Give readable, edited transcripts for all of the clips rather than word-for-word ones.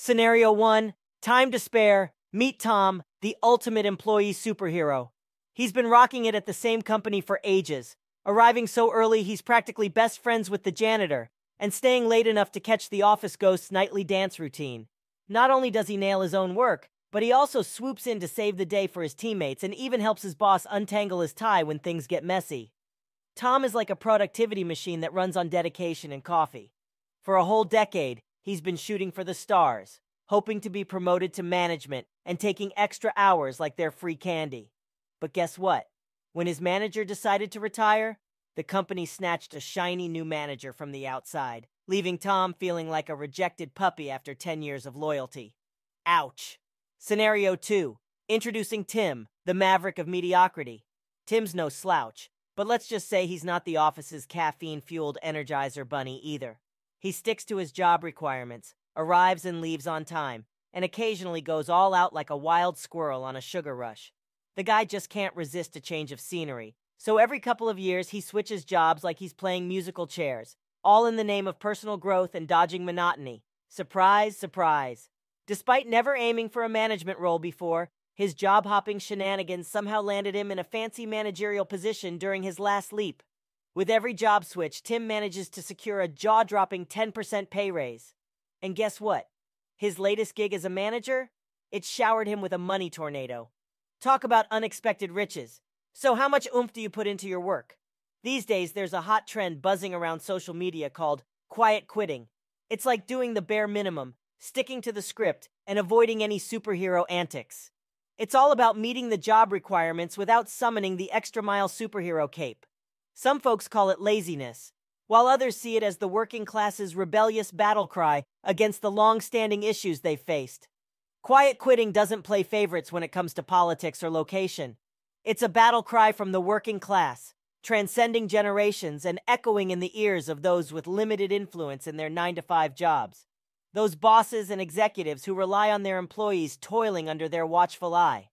Scenario 1, time to spare. Meet Tom, the ultimate employee superhero. He's been rocking it at the same company for ages, arriving so early he's practically best friends with the janitor, and staying late enough to catch the office ghost's nightly dance routine. Not only does he nail his own work, but he also swoops in to save the day for his teammates and even helps his boss untangle his tie when things get messy. Tom is like a productivity machine that runs on dedication and coffee. For a whole decade, he's been shooting for the stars, hoping to be promoted to management and taking extra hours like they're free candy. But guess what? When his manager decided to retire, the company snatched a shiny new manager from the outside, leaving Tom feeling like a rejected puppy after 10 years of loyalty. Ouch. Scenario 2. Introducing Tim, the maverick of mediocrity. Tim's no slouch, but let's just say he's not the office's caffeine-fueled Energizer bunny either. He sticks to his job requirements, arrives and leaves on time, and occasionally goes all out like a wild squirrel on a sugar rush. The guy just can't resist a change of scenery, so every couple of years he switches jobs like he's playing musical chairs, all in the name of personal growth and dodging monotony. Surprise, surprise. Despite never aiming for a management role before, his job-hopping shenanigans somehow landed him in a fancy managerial position during his last leap. With every job switch, Tim manages to secure a jaw-dropping 10% pay raise. And guess what? His latest gig as a manager? It showered him with a money tornado. Talk about unexpected riches. So how much oomph do you put into your work? These days, there's a hot trend buzzing around social media called quiet quitting. It's like doing the bare minimum, sticking to the script, and avoiding any superhero antics. It's all about meeting the job requirements without summoning the extra-mile superhero cape. Some folks call it laziness, while others see it as the working class's rebellious battle cry against the long-standing issues they've faced. Quiet quitting doesn't play favorites when it comes to politics or location. It's a battle cry from the working class, transcending generations and echoing in the ears of those with limited influence in their 9-to-5 jobs. Those bosses and executives who rely on their employees toiling under their watchful eye.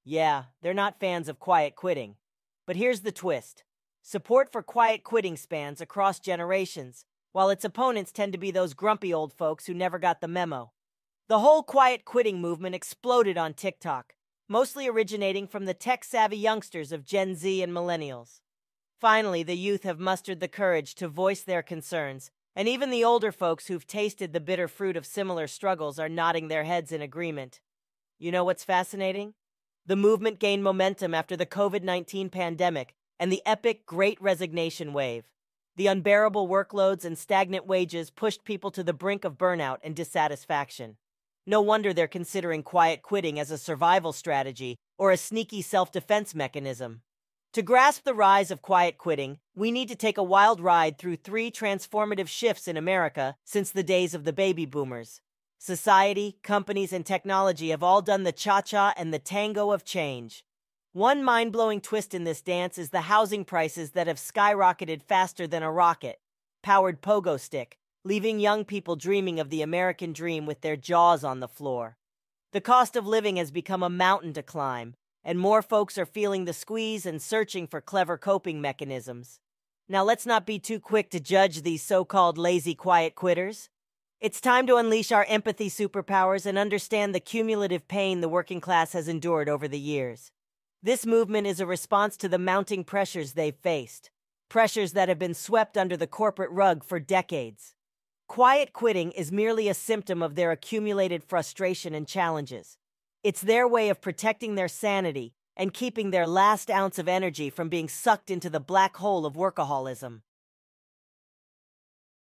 Yeah, they're not fans of quiet quitting. But here's the twist. Support for quiet quitting spans across generations, while its opponents tend to be those grumpy old folks who never got the memo. The whole quiet quitting movement exploded on TikTok, mostly originating from the tech-savvy youngsters of Gen Z and millennials. Finally, the youth have mustered the courage to voice their concerns, and even the older folks who've tasted the bitter fruit of similar struggles are nodding their heads in agreement. You know what's fascinating? The movement gained momentum after the COVID-19 pandemic and the epic Great Resignation wave. The unbearable workloads and stagnant wages pushed people to the brink of burnout and dissatisfaction. No wonder they're considering quiet quitting as a survival strategy or a sneaky self-defense mechanism. To grasp the rise of quiet quitting, we need to take a wild ride through 3 transformative shifts in America since the days of the baby boomers. Society, companies, and technology have all done the cha-cha and the tango of change. One mind-blowing twist in this dance is the housing prices that have skyrocketed faster than a rocket, powered pogo stick, leaving young people dreaming of the American dream with their jaws on the floor. The cost of living has become a mountain to climb, and more folks are feeling the squeeze and searching for clever coping mechanisms. Now let's not be too quick to judge these so-called lazy quiet quitters. It's time to unleash our empathy superpowers and understand the cumulative pain the working class has endured over the years. This movement is a response to the mounting pressures they've faced, pressures that have been swept under the corporate rug for decades. Quiet quitting is merely a symptom of their accumulated frustration and challenges. It's their way of protecting their sanity and keeping their last ounce of energy from being sucked into the black hole of workaholism.